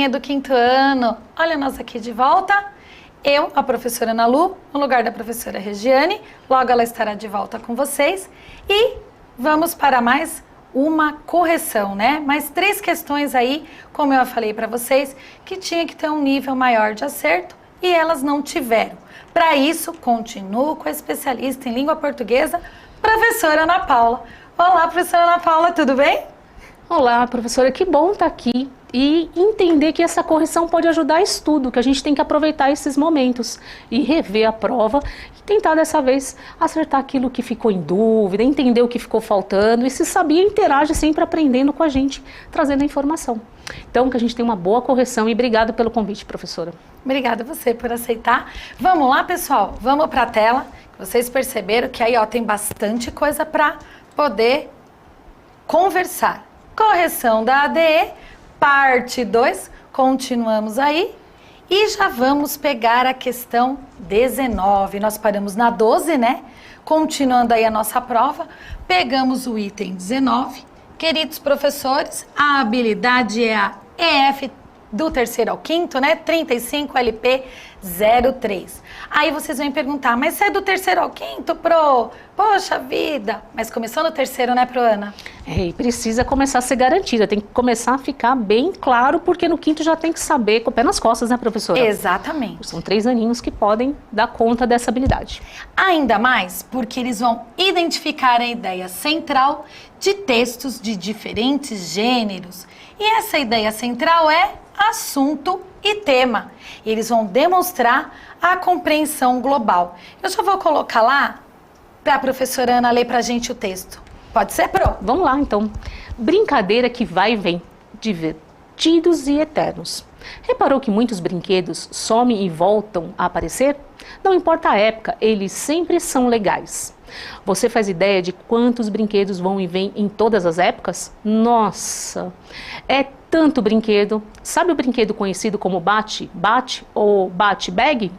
turminha do 5º ano. Olha nós aqui de volta. Eu, a professora Ana Lu, no lugar da professora Regiane. Logo ela estará de volta com vocês. E vamos para mais uma correção, né? Mais 3 questões aí, como eu falei para vocês, que tinha que ter um nível maior de acerto e elas não tiveram. Para isso, continuo com a especialista em língua portuguesa, professora Ana Paula. Olá, professora Ana Paula, tudo bem? Olá, professora, que bom estar aqui e entender que essa correção pode ajudar estudo, que a gente tem que aproveitar esses momentos e rever a prova e tentar dessa vez acertar aquilo que ficou em dúvida, entender o que ficou faltando e se sabia, interage sempre aprendendo com a gente, trazendo a informação. Então, que a gente tenha uma boa correção e obrigado pelo convite, professora. Obrigada a você por aceitar. Vamos lá, pessoal, vamos para a tela. Vocês perceberam que aí ó, tem bastante coisa para poder conversar. Correção da ADE, parte 2, continuamos aí e já vamos pegar a questão 19. Nós paramos na 12, né? Continuando aí a nossa prova, pegamos o item 19. Queridos professores, a habilidade é a EF do 3º ao 5º, né? 35 LP 03. Aí vocês vão perguntar, mas se é do 3º ao 5º, pro? Poxa vida! Mas começou no 3º, né, pro Ana? E precisa começar a ser garantida, tem que começar a ficar bem claro, porque no 5º já tem que saber, com o pé nas costas, né, professora? Exatamente. São 3 aninhos que podem dar conta dessa habilidade. Ainda mais porque eles vão identificar a ideia central de textos de diferentes gêneros. E essa ideia central é assunto e tema. E eles vão demonstrar a compreensão global. Eu já vou colocar lá para a professora Ana ler para a gente o texto. Pode ser, Pro? Vamos lá, então. Brincadeira que vai e vem, divertidos e eternos. Reparou que muitos brinquedos somem e voltam a aparecer? Não importa a época, eles sempre são legais. Você faz ideia de quantos brinquedos vão e vêm em todas as épocas? Nossa, é tanto brinquedo. Sabe o brinquedo conhecido como bate-bate ou bate-bag?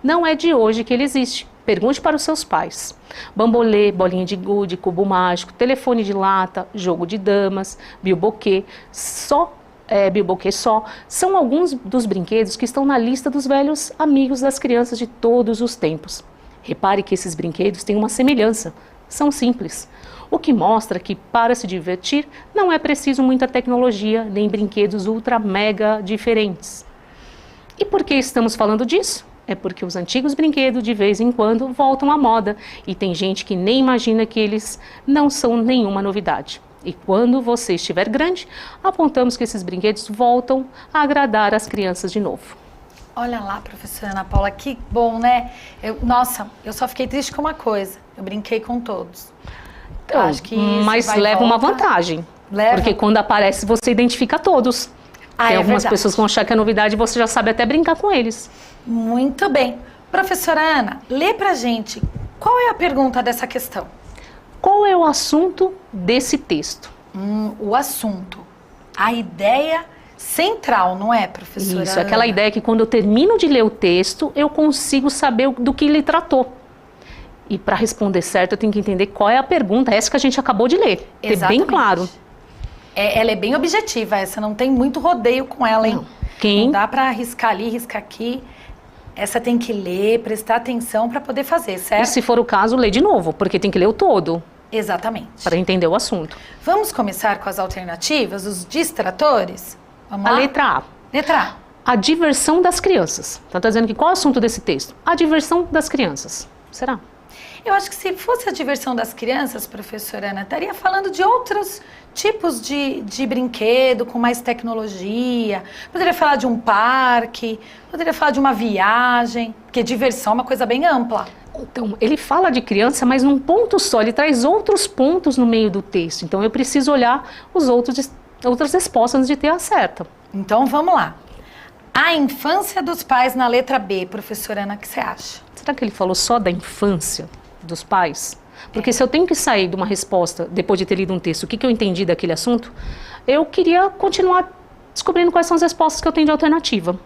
Não é de hoje que ele existe. Pergunte para os seus pais. Bambolê, bolinha de gude, cubo mágico, telefone de lata, jogo de damas, bilboquê, bilboquê só, são alguns dos brinquedos que estão na lista dos velhos amigos das crianças de todos os tempos. Repare que esses brinquedos têm uma semelhança, são simples, o que mostra que para se divertir não é preciso muita tecnologia nem brinquedos ultra mega diferentes. E por que estamos falando disso? É porque os antigos brinquedos de vez em quando voltam à moda e tem gente que nem imagina que eles não são nenhuma novidade. E quando você estiver grande, apontamos que esses brinquedos voltam a agradar as crianças de novo. Olha lá, professora Ana Paula, que bom, né? Nossa, eu só fiquei triste com uma coisa. Eu brinquei com todos. Então, acho que mas leva uma vantagem. Leva? Porque quando aparece, você identifica todos. Tem algumas pessoas que vão achar que é novidade e você já sabe até brincar com eles. Muito bem. Professora Ana, lê pra gente. Qual é a pergunta dessa questão? Qual é o assunto desse texto? O assunto. A ideia central, não é, professora? Isso, aquela ideia que quando eu termino de ler o texto, eu consigo saber do que ele tratou. E para responder certo, eu tenho que entender qual é a pergunta, essa que a gente acabou de ler. Ter bem claro. Ela é bem objetiva, essa não tem muito rodeio com ela, hein? Não dá para riscar ali, riscar aqui. Essa tem que ler, prestar atenção para poder fazer, certo? E se for o caso, lê de novo, porque tem que ler o todo. Exatamente. Para entender o assunto. Vamos começar com as alternativas, os distratores? Vamos lá? A letra A. Letra A. A diversão das crianças. Então, está dizendo que qual é o assunto desse texto? A diversão das crianças. Será? Eu acho que se fosse a diversão das crianças, professora Ana, estaria falando de outros tipos de brinquedo com mais tecnologia. Poderia falar de um parque, poderia falar de uma viagem, porque diversão é uma coisa bem ampla. Então, ele fala de criança, mas num ponto só, ele traz outros pontos no meio do texto. Então, eu preciso olhar outras respostas antes de ter a certa. Então, vamos lá. A infância dos pais na letra B, professora Ana, o que você acha? Será que ele falou só da infância dos pais? Porque se eu tenho que sair de uma resposta, depois de ter lido um texto, o que eu entendi daquele assunto, eu queria continuar descobrindo quais são as respostas que eu tenho de alternativa.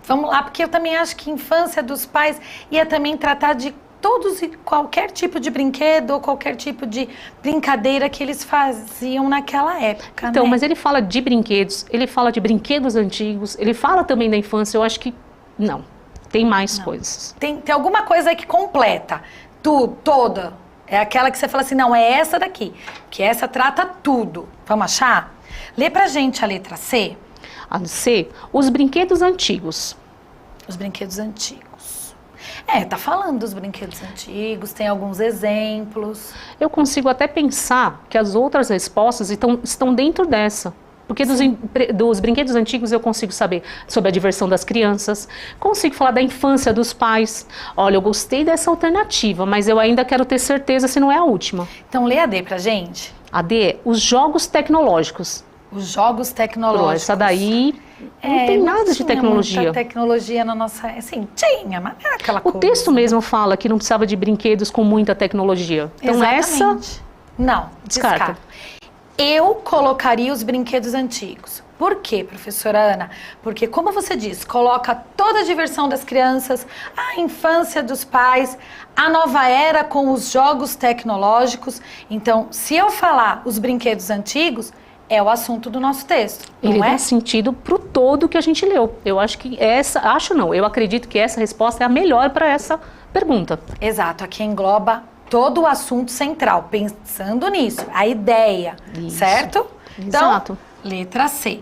Vamos lá, porque eu também acho que infância dos pais ia também tratar de todos e qualquer tipo de brinquedo ou qualquer tipo de brincadeira que eles faziam naquela época, Então, né? mas ele fala de brinquedos, ele fala de brinquedos antigos, ele fala também da infância, eu acho que não, tem mais coisas. Tem alguma coisa aí que completa tudo, toda. É aquela que você fala assim, não, é essa daqui, que essa trata tudo. Vamos achar? Lê pra gente a letra C. A C, os brinquedos antigos. Os brinquedos antigos. Tá falando dos brinquedos antigos, tem alguns exemplos. Eu consigo até pensar que as outras respostas estão dentro dessa. Porque dos brinquedos antigos eu consigo saber sobre a diversão das crianças, consigo falar da infância dos pais. Olha, eu gostei dessa alternativa, mas eu ainda quero ter certeza se não é a última. Então lê a D pra gente. A D é os jogos tecnológicos. Os jogos tecnológicos. Essa daí não tem nada de tecnologia. Muita tecnologia na nossa... Assim, tinha, mas não era aquela O coisa. texto mesmo fala que não precisava de brinquedos com muita tecnologia. Então essa... Não, descarta. Eu colocaria os brinquedos antigos. Por quê, professora Ana? Porque, como você disse, coloca toda a diversão das crianças, a infância dos pais, a nova era com os jogos tecnológicos. Então, se eu falar os brinquedos antigos, é o assunto do nosso texto, não Ele é? dá sentido pro todo que a gente leu. Eu acho que eu acredito que essa resposta é a melhor para essa pergunta. Exato, aqui engloba todo o assunto central, pensando nisso, a ideia, Isso. certo? Exato. Então, letra C.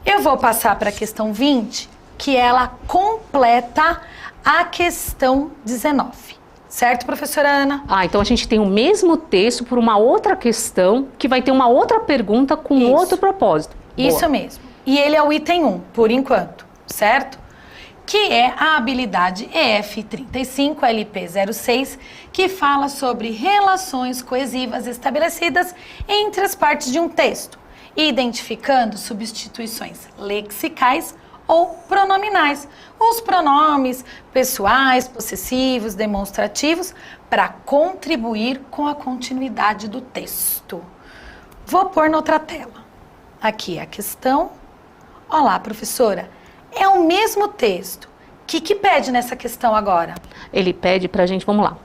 Eu vou passar para a questão 20, que ela completa a questão 19. Certo, professora Ana? Então a gente tem o mesmo texto por uma outra questão, que vai ter uma outra pergunta com Isso. outro propósito. Isso mesmo. E ele é o item 1, por enquanto, certo? Que é a habilidade EF35LP06, que fala sobre relações coesivas estabelecidas entre as partes de um texto, identificando substituições lexicais ou pronominais, os pronomes pessoais, possessivos, demonstrativos, para contribuir com a continuidade do texto. Vou pôr na outra tela. Aqui a questão. Olá, professora. É o mesmo texto. O que pede nessa questão agora? Ele pede pra gente, vamos lá.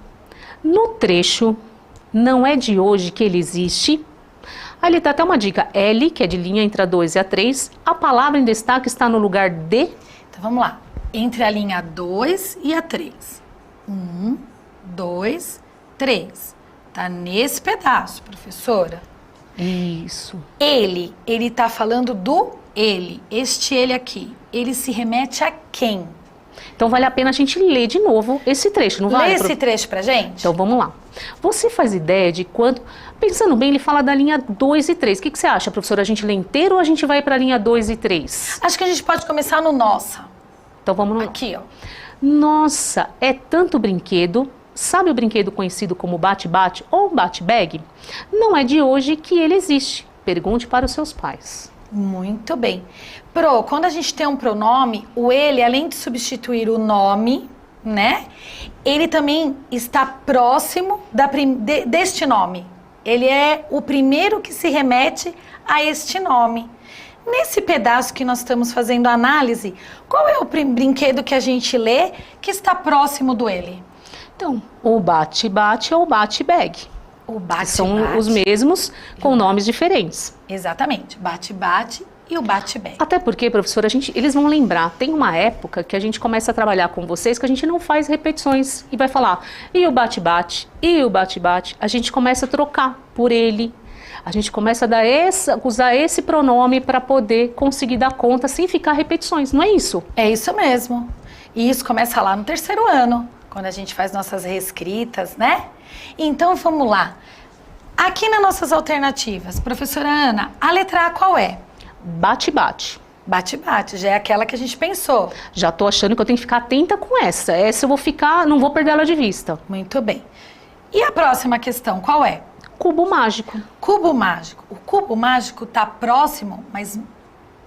No trecho, não é de hoje que ele existe. Aí ele dá até uma dica. L, que é de linha entre a 2 e a 3. A palavra em destaque está no lugar de... Então vamos lá. Entre a linha 2 e a 3. 1, 2, 3. Tá nesse pedaço, professora. Isso. Ele tá falando do ele. Este ele aqui. Ele se remete a quem? Então vale a pena a gente ler de novo esse trecho, não vale? Lê esse trecho pra gente? Então vamos lá. Você faz ideia de quanto... Pensando bem, ele fala da linha 2 e 3. O que você acha, professora? A gente lê inteiro ou a gente vai para a linha 2 e 3? Acho que a gente pode começar no nossa. Então vamos lá. Aqui, ó. Nossa, é tanto brinquedo. Sabe o brinquedo conhecido como bate-bate ou bate-bag? Não é de hoje que ele existe. Pergunte para os seus pais. Muito bem. Pro, quando a gente tem um pronome, o ele, além de substituir o nome, né? Ele também está próximo deste nome. Ele é o primeiro que se remete a este nome. Nesse pedaço que nós estamos fazendo a análise, qual é o brinquedo que a gente lê que está próximo do ele? Então, o bate-bate ou bate-bag. O bate-bate. São os mesmos com nomes diferentes. Exatamente. Bate-bate e o bate-bag. Até porque, professora, eles vão lembrar, tem uma época que a gente começa a trabalhar com vocês que a gente não faz repetições e vai falar, e o bate-bate, e o bate-bate. A gente começa a trocar por ele. A gente começa a usar esse pronome para poder conseguir dar conta sem ficar repetições, não é isso? É isso mesmo. E isso começa lá no 3º ano, quando a gente faz nossas reescritas, né? Então, vamos lá. Aqui nas nossas alternativas, professora Ana, a letra A qual é? Bate-bate. Bate-bate, já é aquela que a gente pensou. Já tô achando que eu tenho que ficar atenta com essa. Essa eu vou ficar, não vou perder ela de vista. Muito bem. E a próxima questão, qual é? Cubo mágico. Cubo mágico. O cubo mágico está próximo, mas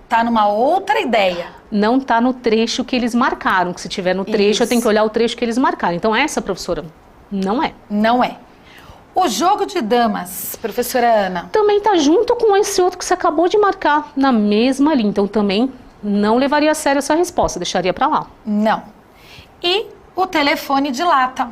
está numa outra ideia. Não está no trecho que eles marcaram. Que se tiver no trecho, Isso. eu tenho que olhar o trecho que eles marcaram. Então essa, professora, não é. Não é. O jogo de damas, professora Ana. Também está junto com esse outro que você acabou de marcar na mesma linha. Então também não levaria a sério essa resposta, deixaria para lá. Não. E o telefone de lata.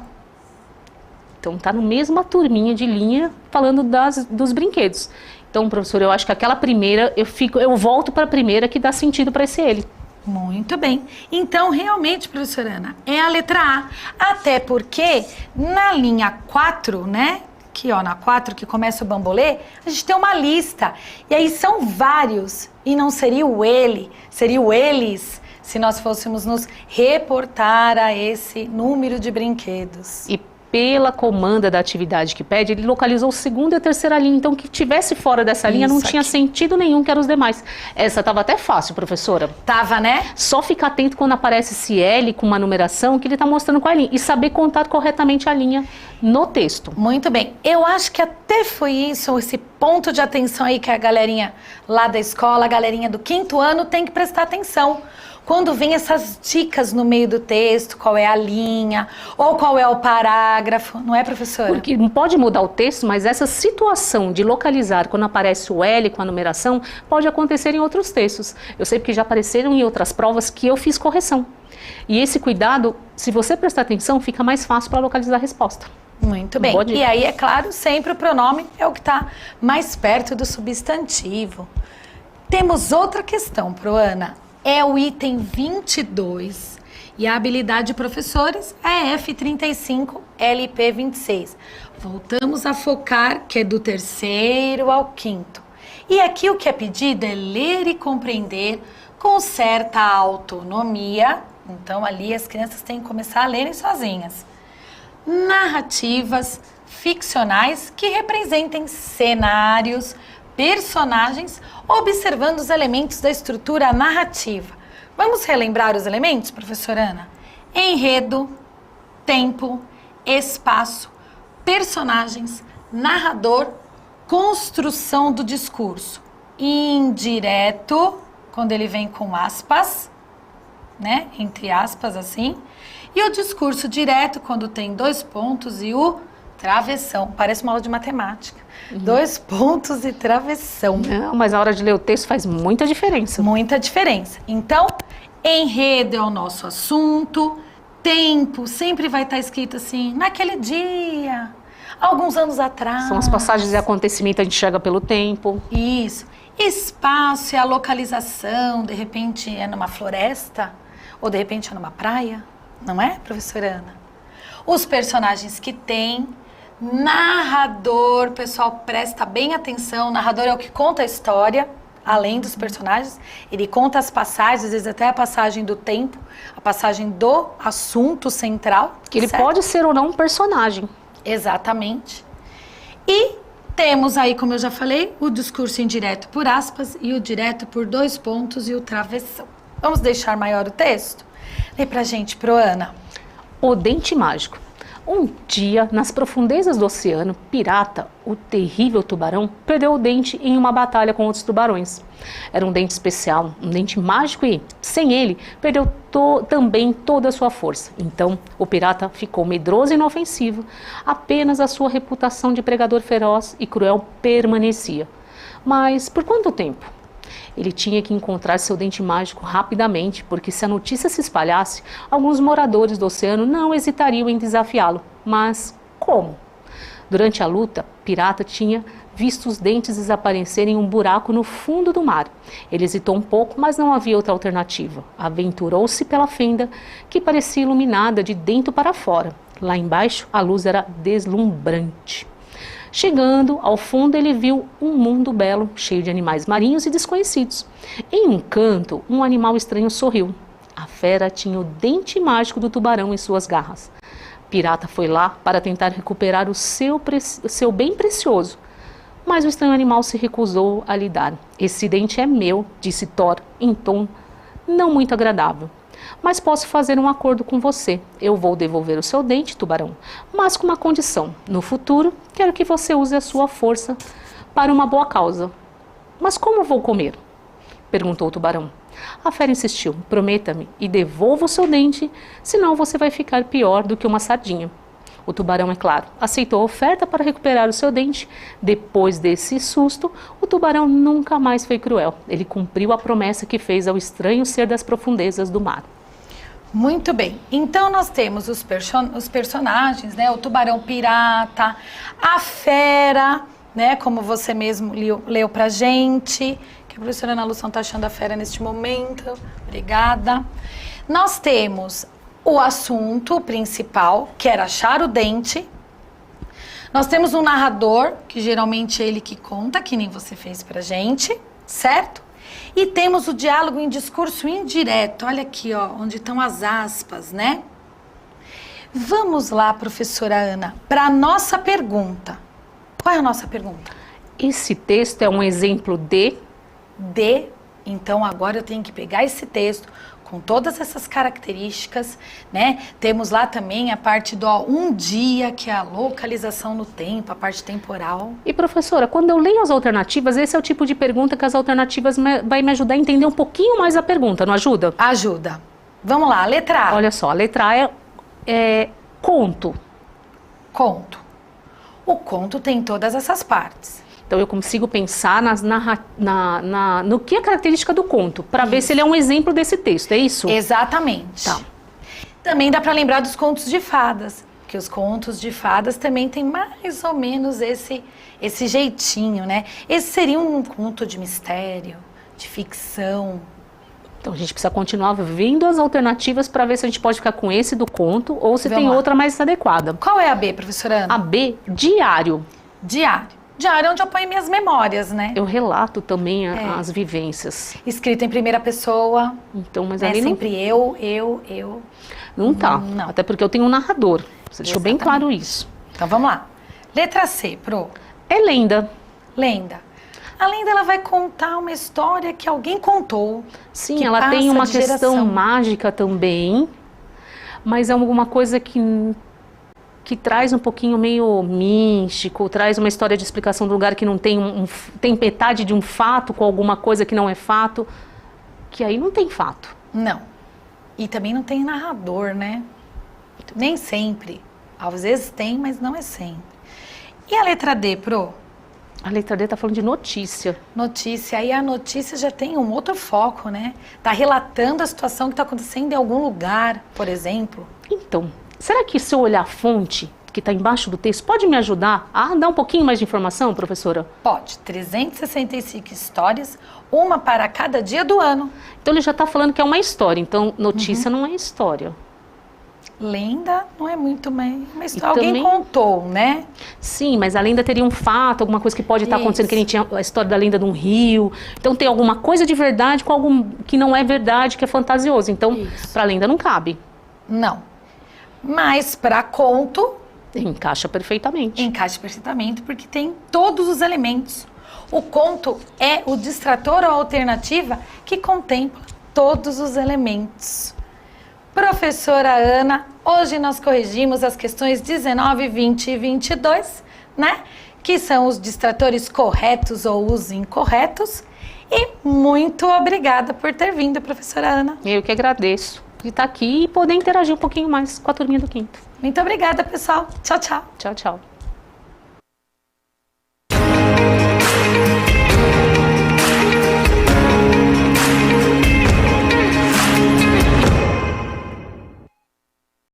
Então tá na mesma turminha de linha falando dos brinquedos. Então, professor, eu acho que aquela primeira, eu volto para a primeira que dá sentido para esse ele. Muito bem. Então, realmente, professora Ana, é a letra A. Até porque na linha 4, né? Aqui, ó, na 4, que começa o bambolê, a gente tem uma lista. E aí são vários. E não seria o ele, seria o eles, se nós fôssemos nos reportar a esse número de brinquedos. E pela comanda da atividade que pede, ele localizou a segunda e a terceira linha. Então, que tivesse fora dessa linha não tinha sentido nenhum, que eram os demais. Essa estava até fácil, professora. Tava, né? Só ficar atento quando aparece esse L com uma numeração, que ele está mostrando qual é a linha. E saber contar corretamente a linha no texto. Muito bem. Eu acho que até foi isso, esse ponto de atenção aí que a galerinha lá da escola, a galerinha do 5º ano tem que prestar atenção. Quando vem essas dicas no meio do texto, qual é a linha, ou qual é o parágrafo, não é, professora? Porque não pode mudar o texto, mas essa situação de localizar quando aparece o L com a numeração pode acontecer em outros textos. Eu sei porque já apareceram em outras provas que eu fiz correção. E esse cuidado, se você prestar atenção, fica mais fácil para localizar a resposta. Muito bem. E aí, é claro, sempre o pronome é o que está mais perto do substantivo. Temos outra questão, Proana. É o item 22 e a habilidade de professores é F35, LP 26. Voltamos a focar que é do 3º ao 5º. E aqui o que é pedido é ler e compreender com certa autonomia. Então ali as crianças têm que começar a lerem sozinhas. Narrativas ficcionais que representem cenários, personagens, observando os elementos da estrutura narrativa. Vamos relembrar os elementos, professora Ana? Enredo, tempo, espaço, personagens, narrador, construção do discurso. Indireto, quando ele vem com aspas, né? Entre aspas, assim. E o discurso direto, quando tem 2 pontos e o travessão. Parece uma aula de matemática. 2 pontos e travessão. Não, mas na hora de ler o texto faz muita diferença. Muita diferença. Então, enredo é o nosso assunto. Tempo sempre vai estar escrito assim, naquele dia, alguns anos atrás. São as passagens de acontecimento, a gente chega pelo tempo. Isso. Espaço é a localização, de repente é numa floresta, ou de repente é numa praia. Não é, professora Ana? Os personagens que tem. Narrador, pessoal, presta bem atenção. Narrador é o que conta a história, além dos personagens. Ele conta as passagens, às vezes até a passagem do tempo, a passagem do assunto central. Que ele pode ser ou não um personagem. Exatamente. E temos aí, como eu já falei, o discurso indireto por aspas e o direto por 2 pontos e o travessão. Vamos deixar maior o texto? Lê pra gente, Proana. O dente mágico. Um dia, nas profundezas do oceano, Pirata, o terrível tubarão, perdeu o dente em uma batalha com outros tubarões. Era um dente especial, um dente mágico e, sem ele, perdeu também toda a sua força. Então, o pirata ficou medroso e inofensivo. Apenas a sua reputação de pregador feroz e cruel permanecia. Mas por quanto tempo? Ele tinha que encontrar seu dente mágico rapidamente, porque se a notícia se espalhasse, alguns moradores do oceano não hesitariam em desafiá-lo. Mas como? Durante a luta, Pirata tinha visto os dentes desaparecerem em um buraco no fundo do mar. Ele hesitou um pouco, mas não havia outra alternativa. Aventurou-se pela fenda, que parecia iluminada de dentro para fora. Lá embaixo, a luz era deslumbrante. Chegando ao fundo, ele viu um mundo belo, cheio de animais marinhos e desconhecidos. Em um canto, um animal estranho sorriu. A fera tinha o dente mágico do tubarão em suas garras. Pirata foi lá para tentar recuperar o seu bem precioso, mas o estranho animal se recusou a lhe dar. Esse dente é meu, disse Thor, em tom não muito agradável. Mas posso fazer um acordo com você. Eu vou devolver o seu dente, tubarão, mas com uma condição. No futuro, quero que você use a sua força para uma boa causa. Mas como vou comer? Perguntou o tubarão. A fera insistiu. Prometa-me e devolva o seu dente, senão você vai ficar pior do que uma sardinha. O tubarão, é claro, aceitou a oferta para recuperar o seu dente. Depois desse susto, o tubarão nunca mais foi cruel. Ele cumpriu a promessa que fez ao estranho ser das profundezas do mar. Muito bem. Então, nós temos os personagens, né? O tubarão pirata, a fera, né? Como você mesmo leu pra gente. Que a professora Ana Lúcia não tá achando a fera neste momento. Obrigada. Nós temos o assunto principal, que era achar o dente. Nós temos um narrador, que geralmente é ele que conta, que nem você fez pra gente, certo? E temos o diálogo em discurso indireto. Olha aqui, ó, onde estão as aspas, né? Vamos lá, professora Ana, para a nossa pergunta. Qual é a nossa pergunta? Esse texto é um exemplo de... Então, agora eu tenho que pegar esse texto com todas essas características, né? Temos lá também a parte do um dia, que é a localização no tempo, a parte temporal. E professora, quando eu leio as alternativas, esse é o tipo de pergunta que as alternativas vai me ajudar a entender um pouquinho mais a pergunta, não ajuda? Ajuda. Vamos lá, letra A. Olha só, a letra A é conto. Conto. O conto tem todas essas partes. Então, eu consigo pensar no que é característica do conto, para ver se ele é um exemplo desse texto, é isso? Exatamente. Tá. Também dá para lembrar dos contos de fadas, que os contos de fadas também têm mais ou menos esse jeitinho, né? Esse seria um conto de mistério, de ficção. Então, a gente precisa continuar vendo as alternativas para ver se a gente pode ficar com esse do conto ou se tem outra mais adequada. Qual é a B, professora Ana? A B, diário. Diário. Diário é onde eu ponho minhas memórias, né? Eu relato também as vivências. Escrito em primeira pessoa. Então, mas é ali sempre não... eu. Não tá. Não. Até porque eu tenho um narrador. Você deixou bem claro isso. Então, vamos lá. Letra C, Pro. É lenda. Lenda. A lenda, ela vai contar uma história que alguém contou. Sim, ela tem uma questão mágica também. Mas é alguma coisa que traz um pouquinho meio místico, traz uma história de explicação do lugar que não tem tem metade de um fato com alguma coisa que não é fato, que aí não tem fato. Não. E também não tem narrador, né? Nem sempre. Às vezes tem, mas não é sempre. E a letra D, Pro? A letra D tá falando de notícia. Notícia. Aí a notícia já tem um outro foco, né? Tá relatando a situação que tá acontecendo em algum lugar, por exemplo. Então, será que se eu olhar a fonte que está embaixo do texto, pode me ajudar a dar um pouquinho mais de informação, professora? Pode. 365 histórias, uma para cada dia do ano. Então ele já está falando que é uma história, então notícia não é história. Lenda não é muito uma história. Alguém também... contou, né? Sim, mas a lenda teria um fato, alguma coisa que pode estar acontecendo, que a gente tinha a história da lenda de um rio. Então tem alguma coisa de verdade com algo que não é verdade, que é fantasioso. Então, para a lenda não cabe. Não. Mas para conto... Encaixa perfeitamente. Encaixa perfeitamente, porque tem todos os elementos. O conto é o distrator ou alternativa que contempla todos os elementos. Professora Ana, hoje nós corrigimos as questões 19, 20 e 22, né? Que são os distratores corretos ou os incorretos. E muito obrigada por ter vindo, professora Ana. Eu que agradeço de estar aqui e poder interagir um pouquinho mais com a turminha do quinto. Muito obrigada, pessoal. Tchau, tchau. Tchau, tchau.